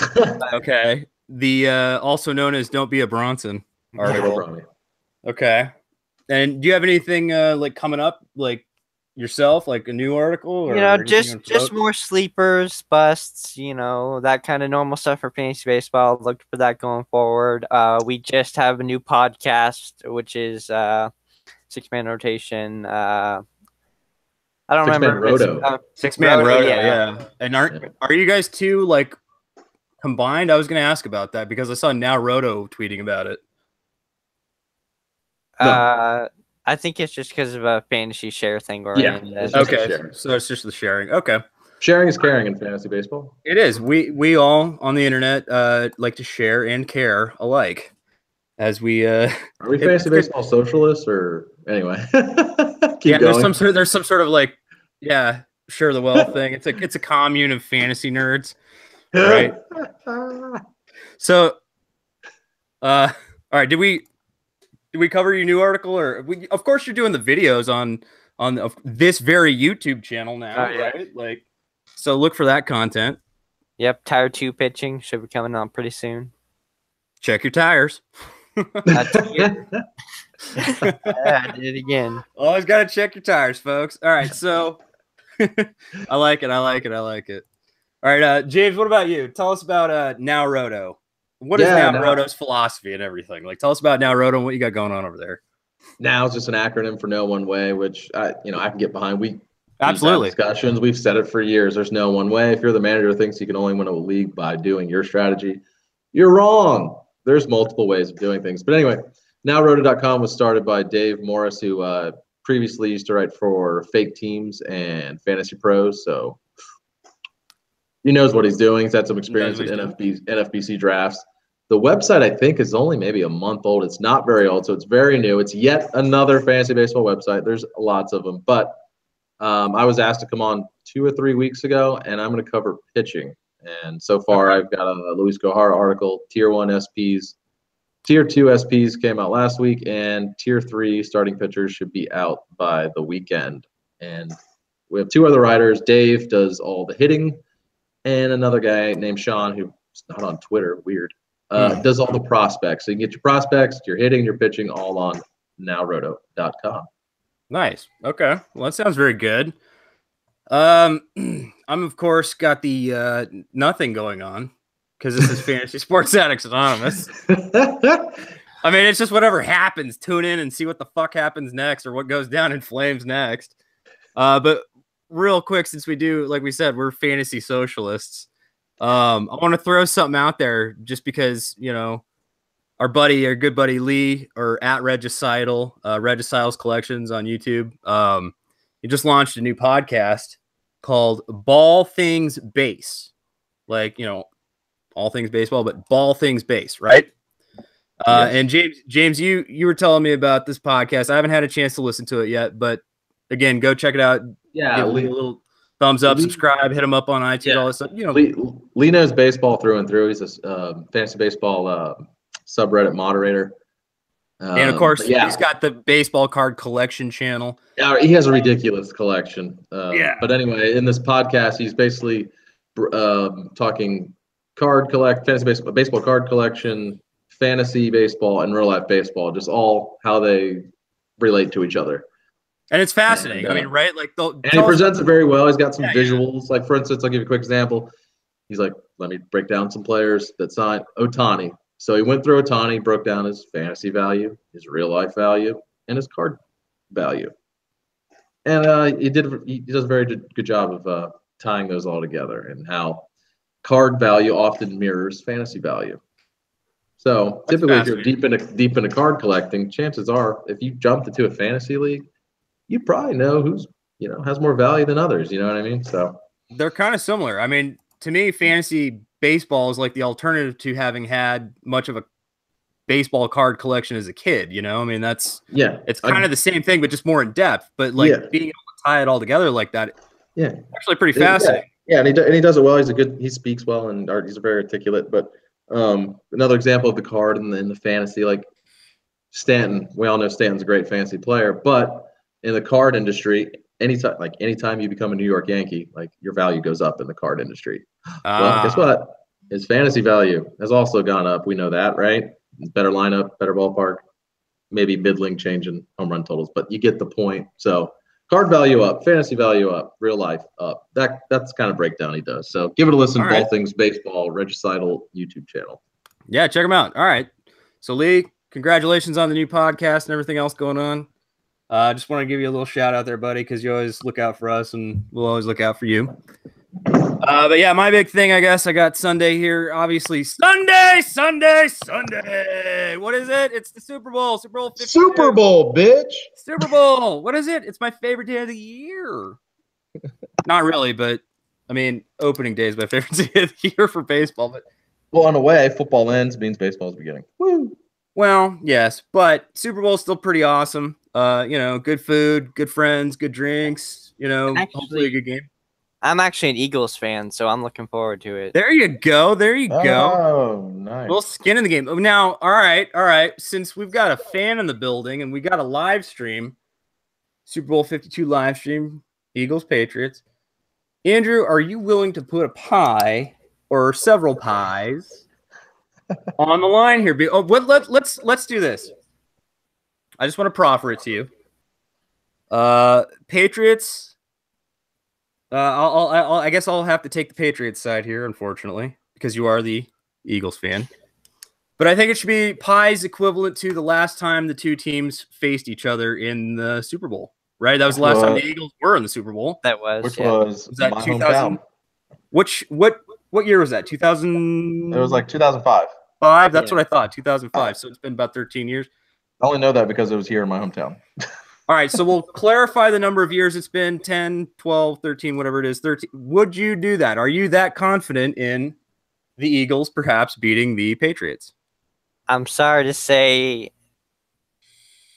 Okay. The also known as "Don't Be a Bronson" article. Okay. And do you have anything coming up yourself, a new article? Or just more sleepers, busts, that kind of normal stuff for fantasy baseball. Look for that going forward. We just have a new podcast, which is 6-Man Rotation. I don't remember. 6-Man Roto, yeah. And are you guys two combined? I was going to ask about that because I saw Now Roto tweeting about it. No. I think it's just because of a fantasy share thing. Okay, so it's just the sharing. Okay. Sharing is caring in fantasy baseball. It is. We all on the internet like to share and care alike. As we Are we fantasy baseball socialists or anyway? Keep going. There's some sort of like share the wealth thing. It's a commune of fantasy nerds, right? So, all right. Did we cover your new article, or of course you're doing the videos on this very YouTube channel now, right? Like, so look for that content. Yep, Tire 2 pitching should be coming on pretty soon. Check your tires. I did it again. Always got to check your tires, folks. All right, so I like it. All right, James, what about you? Tell us about Now Roto. What is Now Roto's philosophy and everything? Like, tell us about Now Roto and what you got going on over there. Now is just an acronym for no one way, which I can get behind. Absolutely discussions. We've said it for years. There's no one way. If you're the manager who thinks you can only win a league by doing your strategy, you're wrong. There's multiple ways of doing things. But anyway, NowRoto.com was started by Dave Morris, who previously used to write for Fake Teams and Fantasy Pros. So he knows what he's doing. He's had some experience in NFBC drafts. The website, I think, is only maybe a month old. It's not very old, so it's very new. It's yet another fantasy baseball website. There's lots of them. But I was asked to come on 2 or 3 weeks ago, and I'm going to cover pitching. And so far, I've got a Luis Gohara article, Tier 1 SPs. Tier 2 SPs came out last week, and Tier 3 starting pitchers should be out by the weekend. And we have 2 other writers. Dave does all the hitting, and another guy named Sean, who's not on Twitter, weird, does all the prospects. So you can get your prospects, your hitting, your pitching all on nowroto.com. Nice. Okay. Well, that sounds very good. I'm of course got the nothing going on because this is Fantasy Sports Addicts Anonymous. I mean, it's just whatever happens. Tune in and see what the fuck happens next or what goes down in flames next. But real quick, since we do, like we said, we're fantasy socialists. I want to throw something out there just because, our good buddy Lee, or at Regicidal, Regicidal's Collections on YouTube. He just launched a new podcast called Ball Things Base. Like, all things baseball, but Ball Things Base, right? Yes. And James, you were telling me about this podcast. I haven't had a chance to listen to it yet, but again, go check it out. Yeah, give Lee a little thumbs up, subscribe, hit him up on iTunes, all this stuff. Lee knows baseball through and through. He's a fantasy baseball subreddit moderator. And of course, he's got the baseball card collection channel. Yeah, he has a ridiculous collection. But anyway, in this podcast, he's basically talking fantasy baseball card collection, fantasy baseball, and real life baseball, just all how they relate to each other. And it's fascinating. I mean, right? Like, and he presents it very well. He's got some visuals. Like, for instance, I'll give you a quick example. He's like, let me break down some players that signed Ohtani. So he went through Ohtani, broke down his fantasy value, his real life value, and his card value. And he does a very good job of tying those all together and how card value often mirrors fantasy value. So typically, if you're deep into card collecting, chances are, if you jumped into a fantasy league, you probably know who's has more value than others. You know what I mean? So they're kind of similar. I mean, to me, fantasy baseball is like the alternative to having had much of a baseball card collection as a kid. I mean, it's kind of the same thing, but just more in depth. But being able to tie it all together like that, actually pretty fascinating. Yeah, and he does it well. He speaks well, and he's very articulate. But another example of the card and the fantasy, like Stanton. We all know Stanton's a great fantasy player, but in the card industry, anytime you become a New York Yankee, like your value goes up in the card industry. Well, guess what? His fantasy value has also gone up. We know that, right? Better lineup, better ballpark, maybe middling change in home run totals, but you get the point. So card value up, fantasy value up, real life up. That's kind of breakdown he does. So give it a listen. All Things Baseball, Regicidal YouTube channel. Yeah, check him out. All right. So Lee, congratulations on the new podcast and everything else going on. I just want to give you a little shout out there, buddy, because you always look out for us and we'll always look out for you. But yeah, my big thing, I guess, I got Sunday here. Obviously, Sunday. What is it? It's the Super Bowl. Super Bowl 52. Super Bowl, bitch. Super Bowl. What is it? It's my favorite day of the year. Not really, but I mean, opening day is my favorite day of the year for baseball, but Well, in a way, football ends means baseball's beginning. Woo! well, yes, but Super Bowl is still pretty awesome. Good food, good friends, good drinks, hopefully a good game. I'm actually an Eagles fan, so I'm looking forward to it. There you go. There you go. Oh, nice. Little skin in the game. Now, all right. Since we've got a fan in the building and we got a live stream, Super Bowl 52 live stream, Eagles Patriots. Andrew, are you willing to put a pie or several pies on the line here? Let's do this. I just want to proffer it to you. Patriots. I guess I'll have to take the Patriots side here, unfortunately, because you are the Eagles fan. But I think it should be pies equivalent to the last time the two teams faced each other in the Super Bowl, right? That was the last time the Eagles were in the Super Bowl. That was, which was that my 2000? Hometown. What year was that? 2000? It was like 2005. That's what I thought. 2005. So it's been about 13 years. I only know that because it was here in my hometown. All right, so we'll clarify the number of years it's been, 10, 12, 13, whatever it is, 13. Would you do that? Are you that confident in the Eagles perhaps beating the Patriots? I'm sorry to say,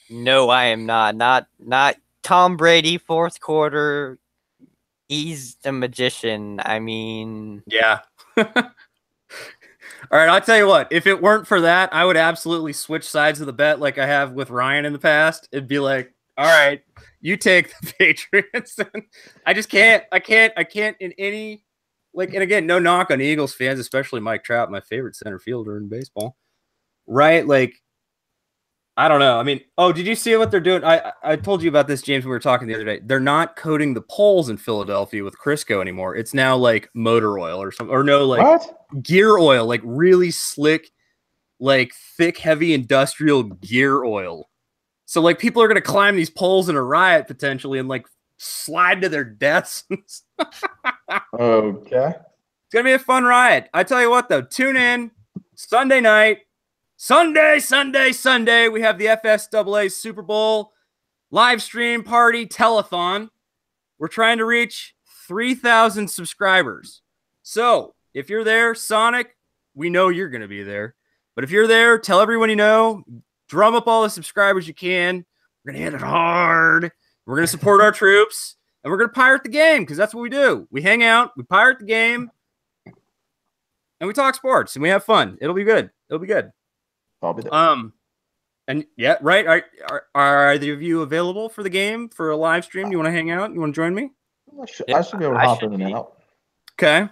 no, I am not. Not Tom Brady, fourth quarter. He's the magician. I mean... Yeah. All right, I'll tell you what. If it weren't for that, I would absolutely switch sides of the bet like I have with Ryan in the past. It'd be like, all right, you take the Patriots. I just can't. I can't in any and again, no knock on Eagles fans, especially Mike Trout, my favorite center fielder in baseball. Right? I don't know. I mean, did you see what they're doing? I told you about this, James, when we were talking the other day. They're not coating the poles in Philadelphia with Crisco anymore. It's now like motor oil or something, or no, gear oil, like really slick, like thick, heavy industrial gear oil. So people are going to climb these poles in a riot potentially and slide to their deaths. Okay. It's going to be a fun riot. I tell you what, though, tune in Sunday night. Sunday. We have the FSAA Super Bowl live stream party telethon. We're trying to reach 3,000 subscribers. So if you're there, Sonic, we know you're going to be there. But if you're there, tell everyone you know. Drum up all the subscribers you can. We're going to hit it hard. We're going to support our troops. And we're going to pirate the game because that's what we do. We hang out, we pirate the game, and we talk sports, and we have fun. It'll be good. I'll be there. And yeah, right. Are either of you available for the game for a live stream? You want to hang out? You want to join me? I should be able to hop in and out. Okay.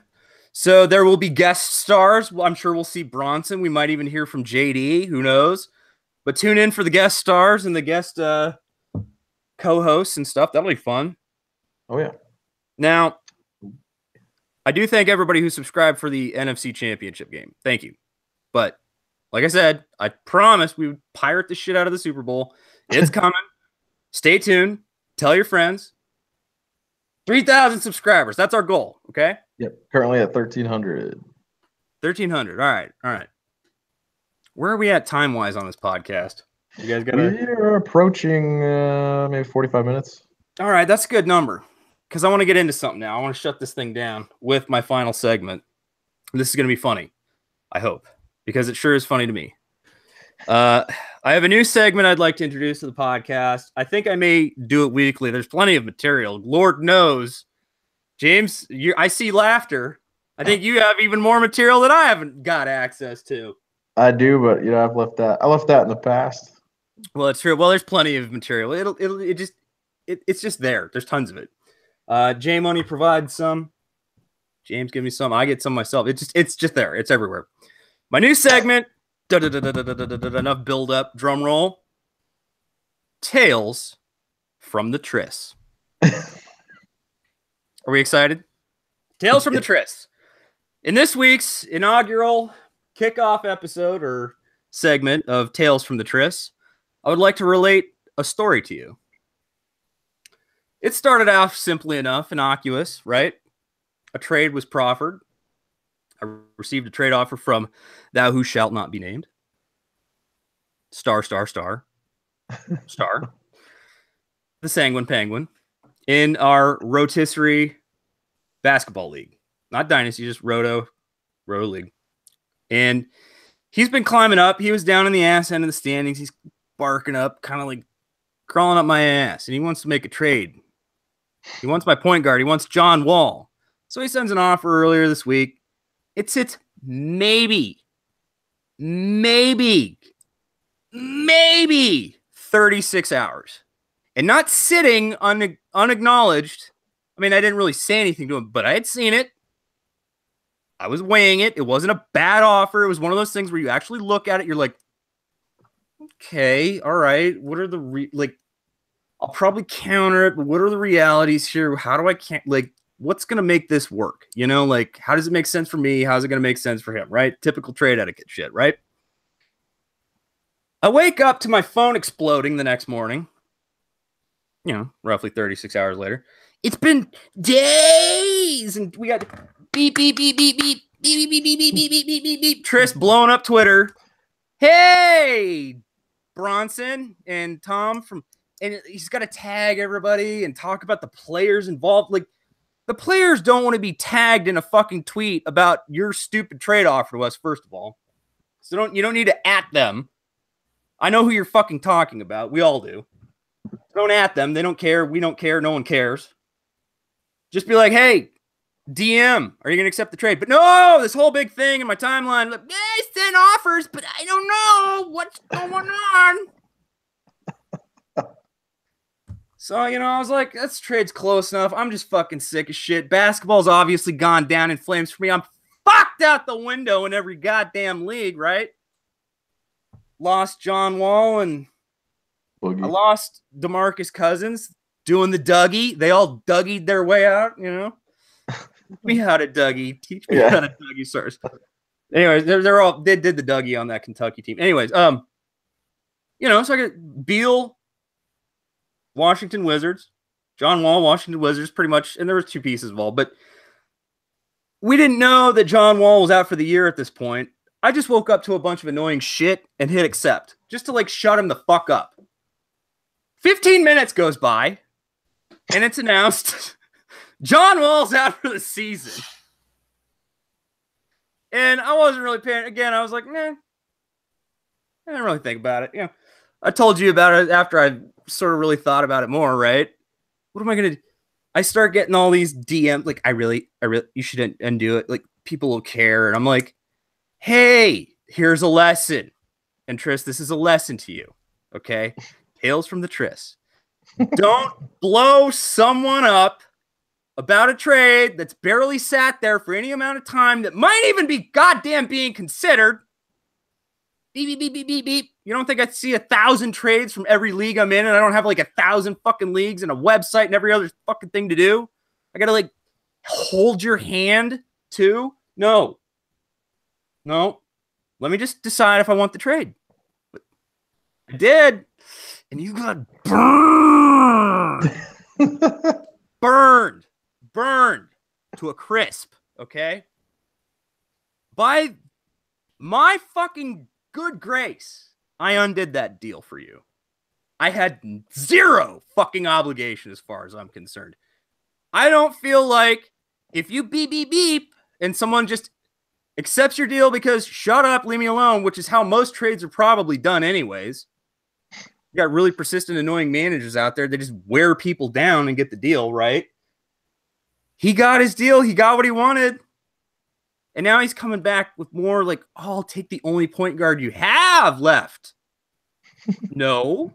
So there will be guest stars. I'm sure we'll see Bronson. We might even hear from JD. Who knows? But tune in for the guest stars and the guest co-hosts and stuff. That'll be fun. Oh, yeah. Now, I do thank everybody who subscribed for the NFC Championship game. Thank you. But like I said, I promised we would pirate the shit out of the Super Bowl. It's coming. Stay tuned. Tell your friends. 3,000 subscribers. That's our goal. Okay? Yep. Currently at 1,300. 1,300. All right. Where are we at time-wise on this podcast? You guys got We're approaching maybe 45 minutes. All right, that's a good number because I want to get into something now. I want to shut this thing down with my final segment. This is going to be funny, I hope, because it sure is funny to me. I have a new segment I'd like to introduce to the podcast. I think I may do it weekly. There's plenty of material. Lord knows. James, I see laughter. I think you have even more material that I haven't got access to. I do, but I left that in the past. Well, it's true. Well, there's plenty of material. It's just there. There's tons of it. Jay Money provides some. James give me some. I get some myself. It's just there. It's everywhere. My new segment. Enough build up. Drum roll. Tales from the Tris. Are we excited? Tales from the Tris. In this week's inaugural kickoff episode or segment of Tales from the Tris, I would like to relate a story to you. It started off simply enough, innocuous, right? A trade was proffered. I received a trade offer from thou who shalt not be named. Star. The Sanguine Penguin. In our rotisserie basketball league, not dynasty, just roto league. And he's been climbing up. He was down in the ass end of the standings. He's barking up, kind of like crawling up my ass. And he wants to make a trade. He wants my point guard. He wants John Wall. So he sends an offer earlier this week. It sits maybe 36 hours. And not sitting unacknowledged. I mean, I didn't really say anything to him, but I had seen it. I was weighing it. It wasn't a bad offer. It was one of those things where you actually look at it. You're like, okay, all right. What are the I'll probably counter it, but what are the realities here? How do I what's going to make this work? You know, like, how does it make sense for me? How's it going to make sense for him? Right? Typical trade etiquette shit, right? I wake up to my phone exploding the next morning. You know, roughly 36 hours later. It's been days, and we got beep, beep, beep, beep, beep, beep, beep, beep, beep, beep, beep, beep, beep, beep. Tris blowing up Twitter. Hey, Bronson and Tom and he's got to tag everybody and talk about the players involved. Like, the players don't want to be tagged in a fucking tweet about your stupid trade offer to us, first of all. So you don't need to at them. I know who you're fucking talking about. We all do. Don't at them. They don't care. We don't care. No one cares. Just be like, hey, DM, are you going to accept the trade? But no, this whole big thing in my timeline, like, yeah, I sent offers, but I don't know what's going on. So, you know, I was like, this trade's close enough. I'm just fucking sick of shit. Basketball's obviously gone down in flames for me. I'm fucked out the window in every goddamn league, right? Lost John Wall and Boogie. I lost DeMarcus Cousins doing the Dougie. They all Dougied their way out, you know. Teach me how to Dougie. Teach me how to Dougie, sirs. Anyways, they did the Dougie on that Kentucky team. Anyways, you know, so I got Beal, Washington Wizards, John Wall, Washington Wizards, pretty much, and there was two pieces involved, but we didn't know that John Wall was out for the year at this point. I just woke up to a bunch of annoying shit and hit accept, just to like shut him the fuck up. 15 minutes goes by, and it's announced John Wall's out for the season. And I wasn't really paying. Again, I was like, nah. I didn't really think about it. You know, I told you about it after I sort of really thought about it more, right? What am I going to do? I start getting all these DMs. Like, I really, you should undo it. Like, people will care. And I'm like, hey, here's a lesson. And Tris, this is a lesson to you. Okay? Tales from the Tris. Don't blow someone up about a trade that's barely sat there for any amount of time that might even be goddamn being considered. Beep, beep, beep, beep, beep, beep. You don't think I see 1,000 trades from every league I'm in and I don't have like 1,000 fucking leagues and a website and every other fucking thing to do? I got to like hold your hand too? No. Let me just decide if I want the trade. But I did. And you got burned. Burned to a crisp, okay? By my fucking good grace, I undid that deal for you. I had zero fucking obligation as far as I'm concerned. I don't feel like if you beep, beep, beep, and someone just accepts your deal because shut up, leave me alone, which is how most trades are probably done anyways. You got really persistent, annoying managers out there that just wear people down and get the deal, right? He got his deal. He got what he wanted. And now he's coming back with more like, oh, I'll take the only point guard you have left. No.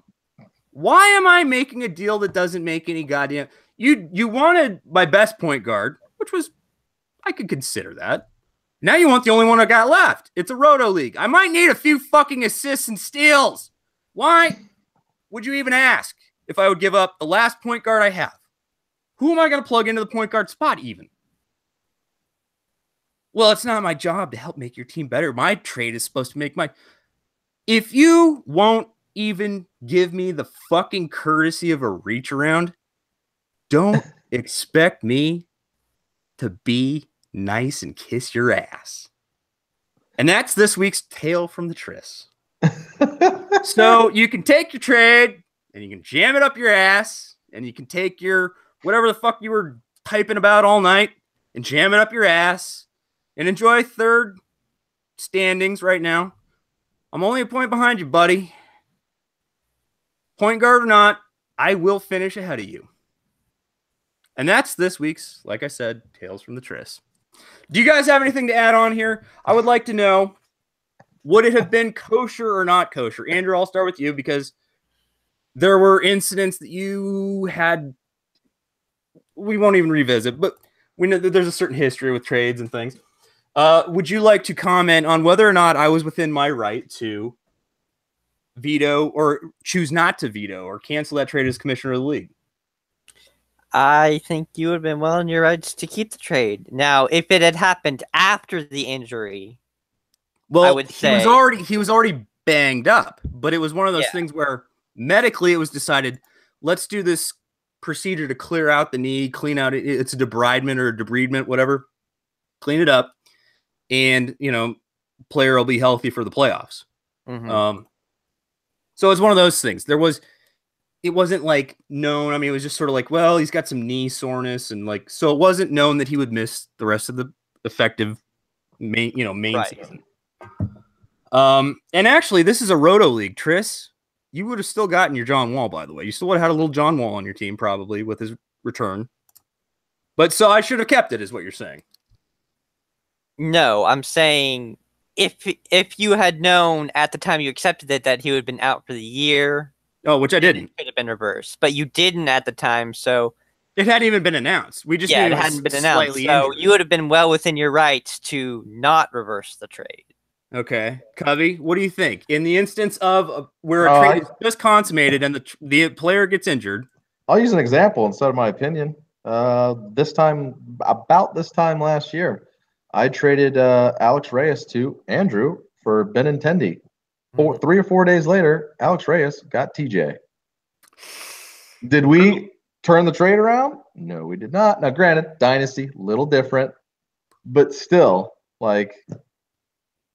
Why am I making a deal that doesn't make any goddamn... You wanted my best point guard, which was... I could consider that. Now you want the only one I got left. It's a roto league. I might need a few fucking assists and steals. Why would you even ask if I would give up the last point guard I have? Who am I going to plug into the point guard spot even? Well, it's not my job to help make your team better. My trade is supposed to make my... If you won't even give me the fucking courtesy of a reach around, don't expect me to be nice and kiss your ass. And that's this week's Tale from the Tris. So you can take your trade and you can jam it up your ass and you can take your... whatever the fuck you were typing about all night, and jam it up your ass and enjoy third standings right now. I'm only a point behind you, buddy. Point guard or not, I will finish ahead of you. And that's this week's, like I said, Tales from the Tris. Do you guys have anything to add on here? I would like to know, would it have been kosher or not kosher? Andrew, I'll start with you because there were incidents that you had. We won't even revisit, but we know that there's a certain history with trades and things. Would you like to comment on whether or not I was within my right to veto or choose not to veto or cancel that trade as commissioner of the league? I think you would have been well in your rights to keep the trade. Now, if it had happened after the injury, well, I would say he was already banged up, but it was one of those things where medically it was decided, let's do this procedure to clear out the knee, clean out it's a debridement or a debridement, whatever, clean it up, and player will be healthy for the playoffs. Mm-hmm. So it's one of those things. It wasn't like known. I mean, it was just sort of like, well, he's got some knee soreness, and like, so it wasn't known that he would miss the rest of the effective main season. And actually, this is a roto league, Tris. You would have still gotten your John Wall, by the way. You still would have had a little John Wall on your team, probably, with his return. But so I should have kept it, is what you're saying. No, I'm saying if you had known at the time you accepted it that he would have been out for the year. Oh, which I didn't. It could have been reversed, but you didn't at the time, so it hadn't even been announced. We just knew it hadn't been announced. So injured. You would have been well within your rights to not reverse the trade. Okay, Covey, what do you think? In the instance of where a trade is just consummated and the player gets injured, I'll use an example instead of my opinion. About this time last year, I traded Alex Reyes to Andrew for Benintendi. 3 or 4 days later, Alex Reyes got TJ. Did we turn the trade around? No, we did not. Now, granted, Dynasty, little different, but still, like,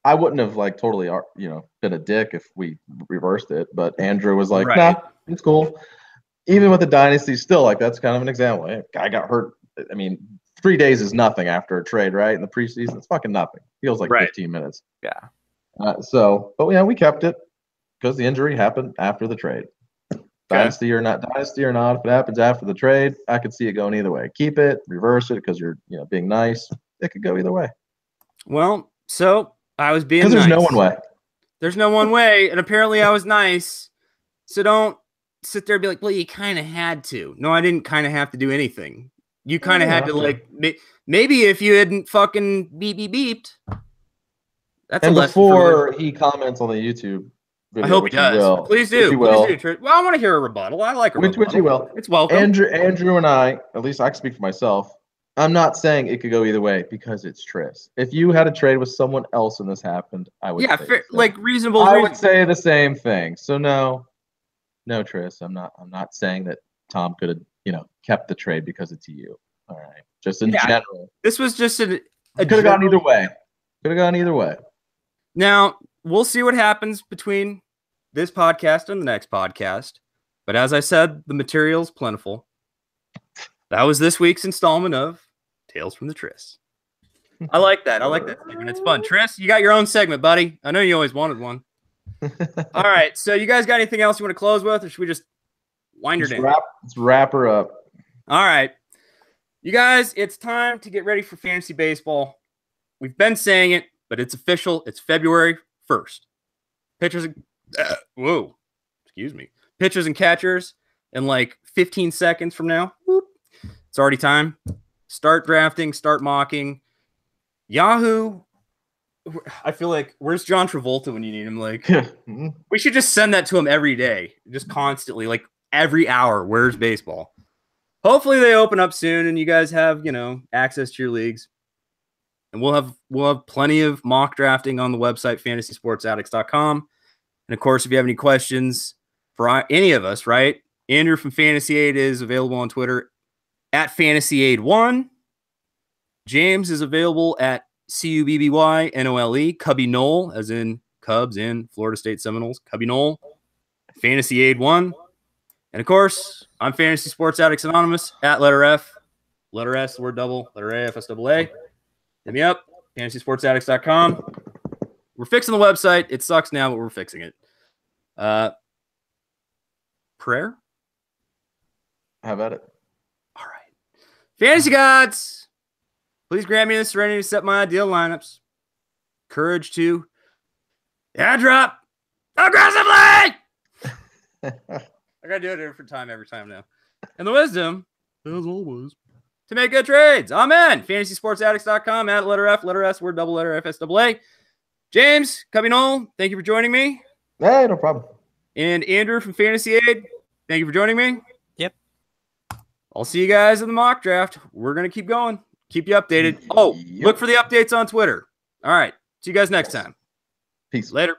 I wouldn't have totally, been a dick if we reversed it. But Andrew was like, nah, it's cool. Even with the Dynasty, still, that's kind of an example. Hey, guy got hurt. I mean, 3 days is nothing after a trade, right? In the preseason, it's fucking nothing. Feels like 15 minutes. Yeah. But yeah, we kept it because the injury happened after the trade. Dynasty or not, if it happens after the trade, I could see it going either way. Keep it, reverse it because you're being nice. It could go either way. Well, so I was being nice. Because there's no one way. There's no one way, and apparently I was nice. So don't sit there and be like, well, you kind of had to. No, I didn't kind of have to do anything. You kind of had to maybe if you hadn't fucking beeped. That's and before he comments on the YouTube video, I hope he does. Please do. Please do. Well, I want to hear a rebuttal. I like a rebuttal. Which he will. It's welcome. Andrew and I, at least I can speak for myself, I'm not saying it could go either way because it's Tris. If you had a trade with someone else and this happened, I would say fair, reasonable. I would say the same thing. So no, Tris, I'm not saying that Tom could have, kept the trade because it's you. All right. Just in general. This was just could have gone either way. Could have gone either way. Now, we'll see what happens between this podcast and the next podcast. But as I said, the material's plentiful. That was this week's installment of Tales from the Tris. I like that. I like that segment. It's fun. Tris, you got your own segment, buddy. I know you always wanted one. All right. So you guys got anything else you want to close with, or should we just wind her down? Let's wrap her up. All right. You guys, it's time to get ready for fantasy baseball. We've been saying it, but it's official. It's February 1st. Pitchers and catchers in 15 seconds from now. Whoop, it's already time. Start drafting, start mocking. Yahoo. I feel like, where's John Travolta when you need him? We should just send that to him every day, just constantly, every hour. Where's baseball? Hopefully they open up soon and you guys have, access to your leagues. And we'll have plenty of mock drafting on the website, fantasysportsaddicts.com. And of course, if you have any questions for any of us, right? Andrew from Fantasy Aid is available on Twitter at FantasyAid1. James is available at CUBBYNOLE, Cubby Knoll, as in Cubs and Florida State Seminoles, Cubby Knoll, Fantasy Aid 1. And of course, I'm Fantasy Sports Addicts Anonymous at letter F. letter S, word double, letter A, FSAA. Hit me up, fantasysportsaddicts.com. We're fixing the website. It sucks now, but we're fixing it. Prayer? How about it? All right. Fantasy gods, please grant me the serenity to set my ideal lineups. Courage to drop aggressively. I gotta do it a different time every time now. And the wisdom, as always, to make good trades. Amen. FantasySportsAddicts.com, at letter F, letter S, word double, letter FSAA. James, Cubby Knoll, thank you for joining me. Hey, no problem. And Andrew from Fantasy Aid, thank you for joining me. Yep. I'll see you guys in the mock draft. We're going to keep going. Keep you updated. Oh, look for the updates on Twitter. All right. See you guys next time. Peace. Later.